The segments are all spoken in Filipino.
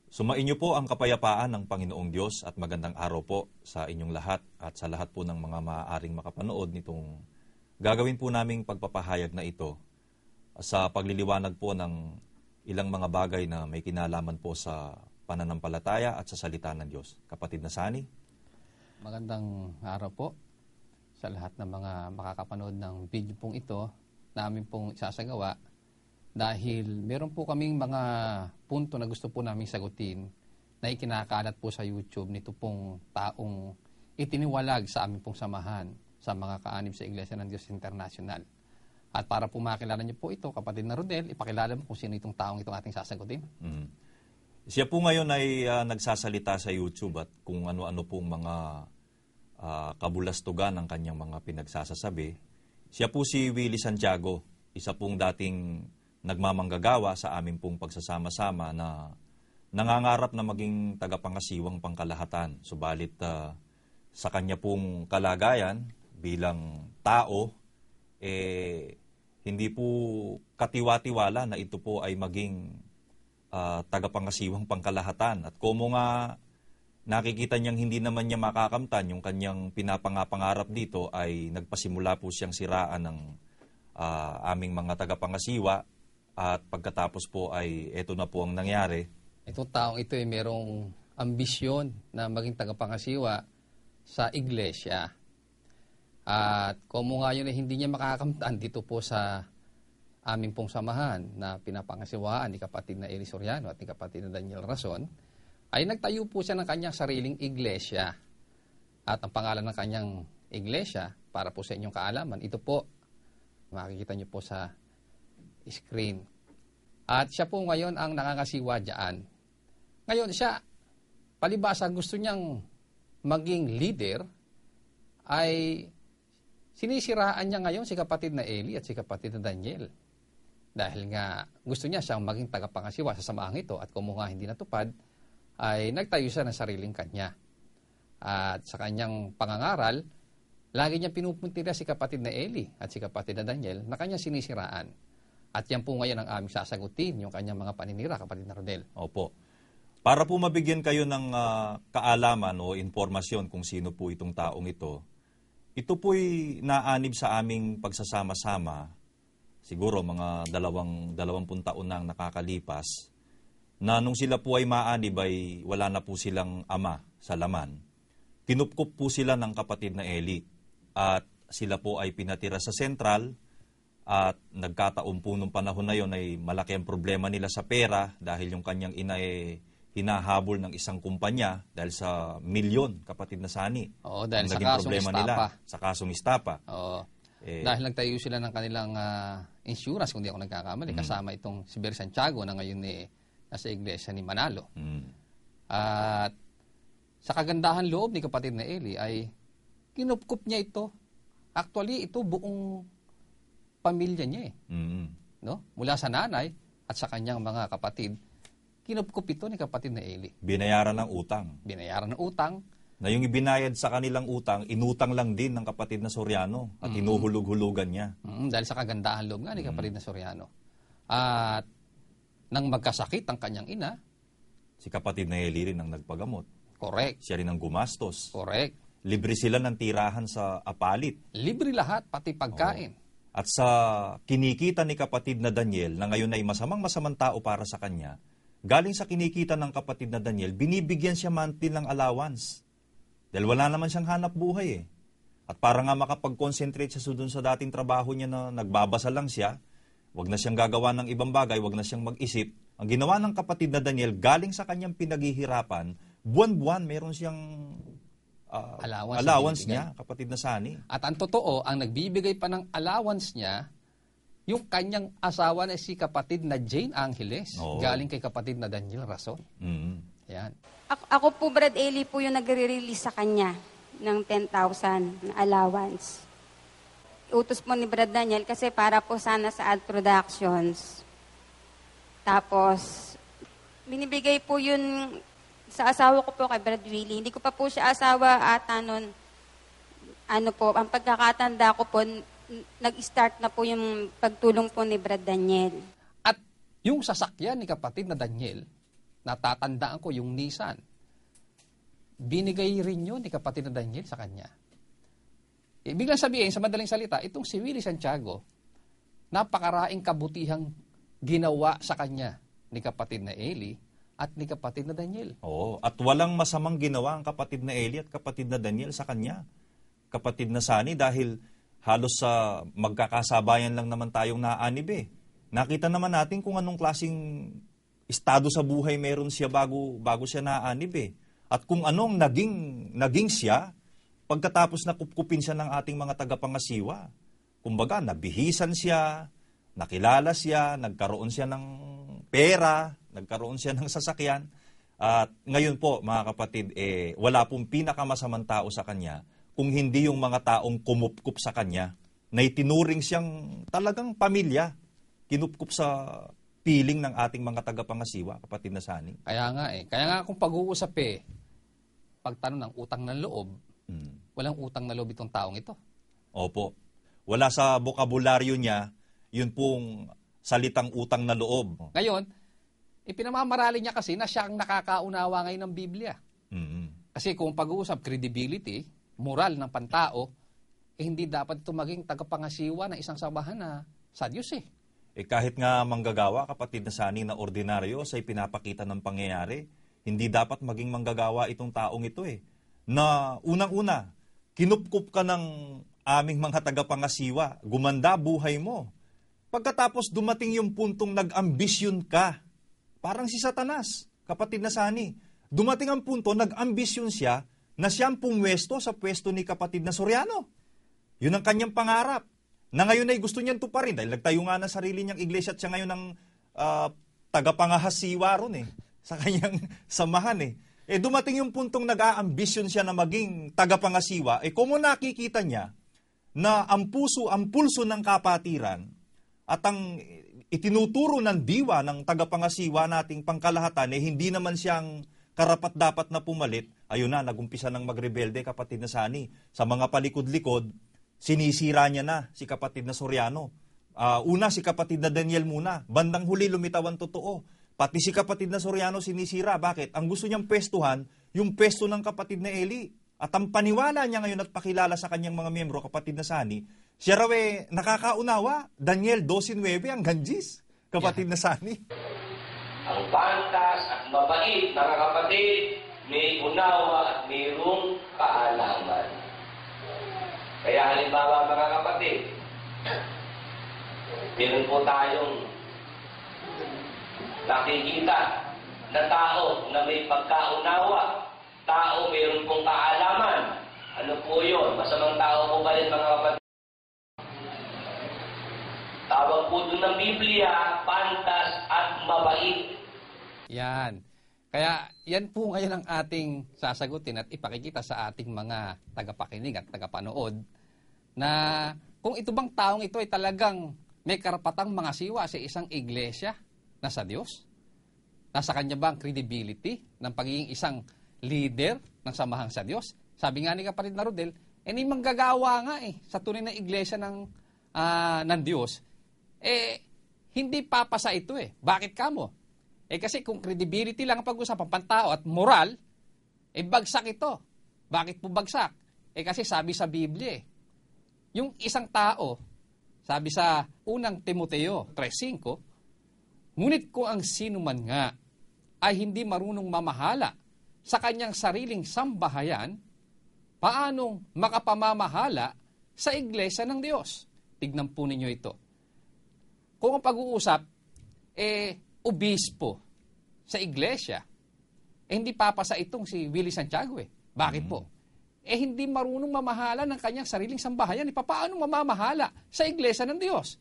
Sumainyo po ang kapayapaan ng Panginoong Diyos at magandang araw po sa inyong lahat at sa lahat po ng mga maaaring makapanood nitong gagawin po naming pagpapahayag na ito sa pagliliwanag po ng ilang mga bagay na may kinalaman po sa pananampalataya at sa salita ng Diyos. Kapatid na Sani. Magandang araw po sa lahat ng mga makakapanood ng video pong ito na amin pong isasagawa. Dahil meron po kaming mga punto na gusto po namin sagutin na ikinakalat po sa YouTube nito pong taong itiniwalag sa aming pong samahan sa mga kaanib sa Iglesia ng Diyos International. At para po makilala niyo po ito, kapatid na Rodel, ipakilala mo kung sino itong taong itong ating sasagutin. Siya po ngayon ay nagsasalita sa YouTube at kung ano-ano pong mga kabulastugan ng kanyang mga pinagsasasabi. Siya po si Willie Santiago, isa pong dating nagmamanggagawa sa aming pong pagsasama-sama na nangangarap na maging tagapangasiwang pangkalahatan. Subalit sa kanya pong kalagayan bilang tao, hindi po katiwa-tiwala na ito po ay maging tagapangasiwang pangkalahatan. At kumo nga nakikita niyang hindi naman niya makakamtan yung kanyang pinapangapangarap dito, ay nagpasimula po siyang siraan ng aming mga tagapangasiwa. At pagkatapos po ay ito na po ang nangyari. Itong taong ito ay merong ambisyon na maging tagapangasiwa sa iglesia. At kung nga yun ay hindi niya makakamtan dito po sa aming pong samahan na pinapangasiwaan ni kapatid na Eli Soriano at ni kapatid na Daniel Rason, ay nagtayo po siya ng kanyang sariling iglesia. At ang pangalan ng kanyang iglesia, para po sa inyong kaalaman, ito po, makikita niyo po sa screen. At siya po ngayon ang nangangasiwa dyan. Ngayon siya, palibasa gusto niyang maging leader, ay sinisiraan niya ngayon si kapatid na Eli at si kapatid na Daniel. Dahil nga gusto niya siyang maging tagapangasiwa sa samaang ito at kung nga hindi natupad, ay nagtayo siya ng sariling kanya. At sa kanyang pangangaral, lagi niya pinupuntira si kapatid na Eli at si kapatid na Daniel na kanya sinisiraan. At yan po ngayon ang aming sasagutin, yung kanyang mga paninira, kapatid na Rodel. Opo. Para po mabigyan kayo ng kaalaman o informasyon kung sino po itong taong ito po'y naanib sa aming pagsasama-sama, siguro mga 20 taon nang nakakalipas, na nung sila po ay maanib ay wala na po silang ama sa laman. Kinupkup po sila ng kapatid na Eli at sila po ay pinatira sa sentral. At nagkataon po nung panahon na yon ay malaki ang problema nila sa pera dahil yung kanyang ina ay hinahabol ng isang kumpanya dahil sa milyon, kapatid na Sani. Oo, dahil sa kasong istapa. Sa kasong istapa. Oo. Dahil nagtayo sila ng kanilang insurance, kung di ako nagkakamali, kasama itong si Willie Santiago na ngayon nasa iglesia ni Manalo. At sa kagandahan loob ni kapatid na Eli ay kinupkup niya ito. Actually, ito buong pamilya niya no? Mula sa nanay at sa kanyang mga kapatid, kinupkup ito ni kapatid na Eli. Binayaran ng utang. Binayaran ng utang. Na yung ibinayad sa kanilang utang, inutang lang din ng kapatid na Soriano at hinuhulog-hulugan niya. Dahil sa kagandahan loob nga ni kapatid na Soriano. At nang magkasakit ang kanyang ina, si kapatid na Eli rin ang nagpagamot. Correct. Siya rin ang gumastos. Correct. Libre sila ng tirahan sa apalit. Libre lahat, pati pagkain. At sa kinikita ni kapatid na Daniel, na ngayon ay masamang tao para sa kanya, galing sa kinikita ng kapatid na Daniel, binibigyan siya monthly ng allowance. Dahil wala naman siyang hanap buhay . At para nga makapag-concentrate siya dun sa dating trabaho niya na nagbabasa lang siya, wag na siyang gagawa ng ibang bagay, wag na siyang mag-isip. Ang ginawa ng kapatid na Daniel, galing sa kanyang pinaghihirapan, buwan-buwan meron siyang allowance niya, kapatid na Sani. At ang totoo, ang nagbibigay pa ng allowance niya, yung kanyang asawa na si kapatid na Jane Angeles, galing kay kapatid na Daniel Rason. Yan. Ako po, Brad Eli po yung nagre-release sa kanya ng 10,000 na allowance. Utos po ni Brad Daniel kasi para po sana sa ad productions. Tapos, binibigay po yun sa asawa ko po kay Brad Willie. Hindi ko pa po siya asawa ata nun. Ano po, ang pagkakatanda ko po, nag-start na po yung pagtulong po ni Brad Daniel. At yung sasakyan ni kapatid na Daniel, natatandaan ko yung Nissan. Binigay rin yun ni kapatid na Daniel sa kanya. Ibig lang sabihin, sa madaling salita, itong si Willie Santiago, napakaraing kabutihang ginawa sa kanya ni kapatid na Eli at ni kapatid na Daniel. Oo, at walang masamang ginawa ang kapatid na Eli at kapatid na Daniel sa kanya. Kapatid na Sani, dahil halos sa magkakasabayan lang naman tayong naanib eh. Nakita naman natin kung anong klaseng estado sa buhay meron siya bago siya naanib eh. At kung anong naging siya pagkatapos na kupkupin siya ng ating mga tagapangasiwa. Kumbaga, nabihisan siya, nakilala siya, nagkaroon siya ng pera, nagkaroon siya ng sasakyan. At ngayon po, mga kapatid, wala pong pinakamasamang tao sa kanya kung hindi yung mga taong kumupkup sa kanya na itinuring siyang talagang pamilya, kinupkup sa piling ng ating mga tagapangasiwa, kapatid na Sani. Kaya nga kung pag-uusap pagtanong ng utang ng loob, walang utang na loob itong taong ito. Opo. Wala sa bokabularyo niya, yun pong salitang utang na loob. Ngayon, ipinamamarali niya kasi na siya ang nakakaunawa ngayon ng Biblia. Kasi kung pag-uusap credibility, moral ng pantao, hindi dapat ito maging tagapangasiwa ng isang samahan na sa Diyos kahit nga manggagawa, kapatid na Sani, na ordinaryo sa ipinapakita ng pangyayari, hindi dapat maging manggagawa itong taong ito na unang-una, kinupkup ka ng aming mga tagapangasiwa, gumanda buhay mo. Pagkatapos dumating yung puntong nag-ambisyon ka, parang si Satanas, kapatid na Sani. Dumating ang punto, nag-ambisyon siya na siyang pumwesto sa pwesto ni kapatid na Soriano. Yun ang kanyang pangarap. Na ngayon ay gusto niyang tuparin dahil nagtayo nga ng sarili niyang iglesia at siya ngayon ang tagapangahasiwa ron sa kanyang samahan dumating yung puntong nag-aambisyon siya na maging tagapangasiwa, kung mo nakikita niya na ang pulso ng kapatiran at ang itinuturo ng diwa ng tagapangasiwa nating pangkalahatan, hindi naman siyang karapat-dapat na pumalit, ayun na, nagumpisa ng magrebelde, kapatid na Sani. Sa mga palikod-likod, sinisira niya na si kapatid na Soriano. Una, si kapatid na Daniel muna. Bandang huli, lumitaw ang totoo. Pati si kapatid na Soriano sinisira. Bakit? Ang gusto niyang pwestuhan, yung pwesto ng kapatid na Eli. At ang paniwala niya ngayon at pakilala sa kanyang mga miyembro, kapatid na Sani, siya raw nakakaunawa. Daniel 12:9 ang ganjis, kapatid na Sani. Ang pantas at mabait, mga kapatid, may unawa at mayroong kaalaman. Kaya halimbawa, mga kapatid, meron po tayong nakikita na tao na may pagkaunawa, tao mayroon pong kaalaman. Ano po yun? Masamang tao po ba rin, mga kapatid? Tawag po doon ng Biblia, pantas at mabait. Yan. Kaya yan po ngayon ang ating sasagutin at ipakikita sa ating mga tagapakinig at tagapanood na kung ito bang taong ito ay talagang may karapatang mangasiwa sa isang iglesia na sa Diyos? Nasa kanya ba ang credibility ng pagiging isang leader ng samahang sa Diyos? Sabi nga ni kapatid na Rodel, hindi manggagawa nga sa tunay na iglesia ng Diyos, hindi papasa ito Bakit kamo? Kasi kung credibility lang ang pag-usapan, pantao at moral, bagsak ito. Bakit po bagsak? Kasi sabi sa Biblia, yung isang tao, sabi sa unang Timoteo 3:5, ngunit kung ang sino man nga ay hindi marunong mamahala sa kanyang sariling sambahayan, paanong makapamamahala sa iglesia ng Diyos? Tignan po ninyo ito. Kung ang pag-uusap, obispo sa iglesia, hindi papasa itong si Willie Santiago Bakit po? Hindi marunong mamahala ng kanyang sariling sambahayan. Paano mamamahala sa iglesia ng Diyos?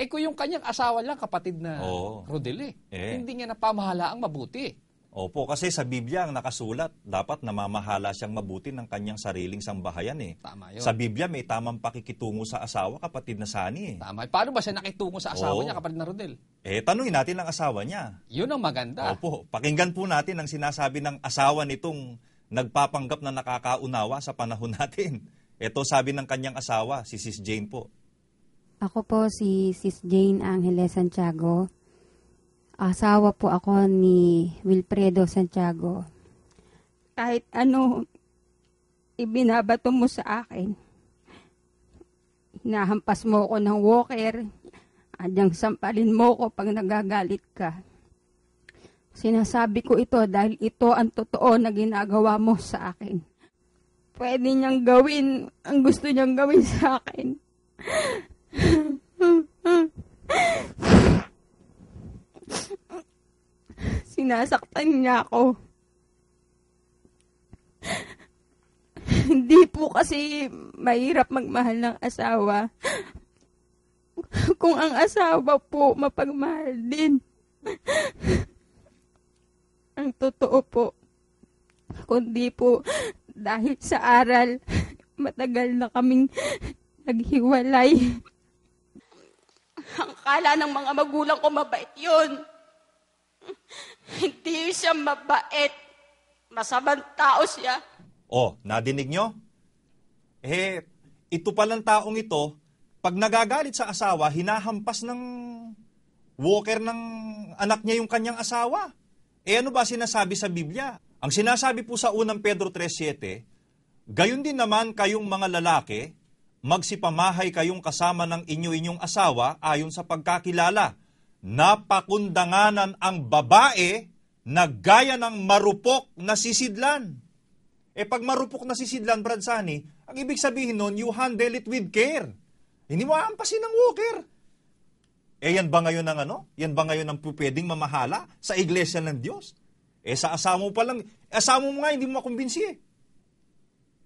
Kung yung kanyang asawa lang, kapatid na Rodel hindi niya napamahala ang mabuti. Opo, kasi sa Biblia ang nakasulat, dapat namamahala siyang mabuti ng kanyang sariling sambahayan Tama yun. Sa Biblia may tamang pakikitungo sa asawa, kapatid na Sani Tama. Paano ba siya nakitungo sa asawa niya, kapatid na Rodel? Tanungin natin ang asawa niya. Yun ang maganda. Opo, pakinggan po natin ang sinasabi ng asawa nitong nagpapanggap na nakakaunawa sa panahon natin. Ito sabi ng kanyang asawa, si Sis Jane po. Ako po si Sis Jane Angeles Santiago. Asawa po ako ni Wilfredo Santiago. Kahit ano ibinabato mo sa akin, hinahampas mo ko ng walker, adyang sampalin mo ko pag nagagalit ka. Sinasabi ko ito dahil ito ang totoo na ginagawa mo sa akin. Pwede niyang gawin ang gusto niyang gawin sa akin. Sinasaktan niya ako. Hindi po kasi mahirap magmahal ng asawa. Kung ang asawa po mapagmahal din. Ang totoo po. Kundi po dahil sa aral, matagal na kaming naghiwalay. Ang kala ng mga magulang ko mabait yun. Hindi siya mabait. Masamang tao siya. Oh, nadinig nyo? Ito palang taong ito, pag nagagalit sa asawa, hinahampas ng walker ng anak niya yung kanyang asawa. Ano ba sinasabi sa Biblia? Ang sinasabi po sa unang Pedro 3:7, gayon din naman kayong mga lalaki, magsipamahay kayong kasama ng inyong asawa ayon sa pagkakilala. Napakundanganan ang babae na gaya ng marupok na sisidlan. Pag marupok na sisidlan, Brad Sani, ang ibig sabihin nun, you handle it with care. Hindi mo aampasin ng walker. Yan ba ngayon ang ano? Yan ba ngayon ang pwedeng mamahala sa iglesia ng Diyos? Sa asawa mo pa lang, asawa mo nga hindi mo makumbinsi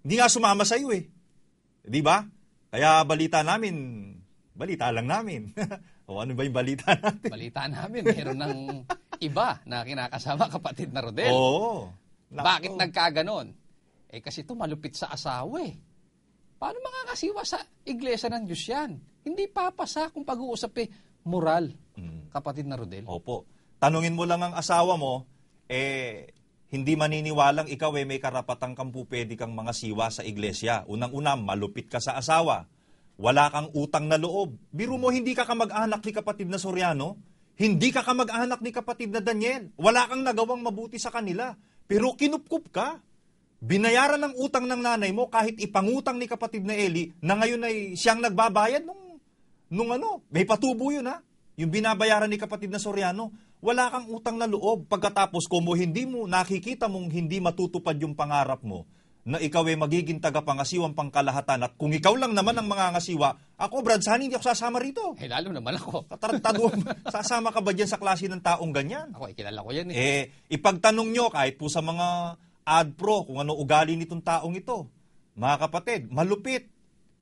Hindi nga sumama sa iyo Di ba? Kaya balita lang namin. O ano ba yung balita natin? Balita namin, meron ng iba na kinakasama kapatid na Rodel. Oo. Bakit nagkaganon? Kasi ito malupit sa asawa Paano makakasiwa sa iglesia ng Diyos yan? Hindi papasa kung pag-uusap moral, kapatid na Rodel. Opo. Tanungin mo lang ang asawa mo, hindi maniniwalang ikaw may karapatang kang pupwede kang mga siwa sa iglesia. Unang-una, malupit ka sa asawa. Wala kang utang na loob. Biro mo, hindi ka kamag-anak ni kapatid na Soriano. Hindi ka kamag-anak ni kapatid na Daniel. Wala kang nagawang mabuti sa kanila. Pero kinupkup ka. Binayaran ng utang ng nanay mo kahit ipangutang ni kapatid na Eli na ngayon ay siyang nagbabayad nung may patubo yun Yung binabayaran ni kapatid na Soriano, wala kang utang na loob. Pagkatapos kung hindi mo nakikita mong hindi matutupad yung pangarap mo, na ikaw magiging tagapangasiwang pangkalahatan at kung ikaw lang naman ang mangangasiwa, ako, Brad Sani, hindi ako sasama rito. Lalo naman ako. Katarantado, sasama ka ba dyan sa klase ng taong ganyan? Ako, kilala ko yan ipagtanong nyo kahit po sa mga adpro kung ano ugali nitong taong ito. Mga kapatid, malupit.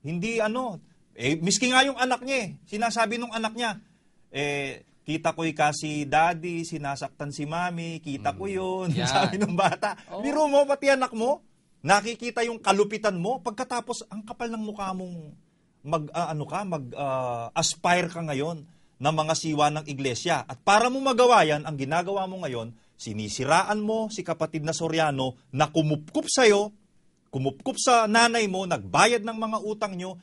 Hindi miski nga yung anak niya sinasabi nung anak niya, kita ko'y kasi daddy, sinasaktan si mami, kita ko yun, sabi ng bata. Biro mo, pati anak mo, nakikita yung kalupitan mo, pagkatapos ang kapal ng mukha mong aspire ka ngayon ng mga siwa ng iglesia. At para mo magawa yan, ang ginagawa mo ngayon, sinisiraan mo si kapatid na Soriano na kumupkup sa'yo, kumupkup sa nanay mo, nagbayad ng mga utang nyo,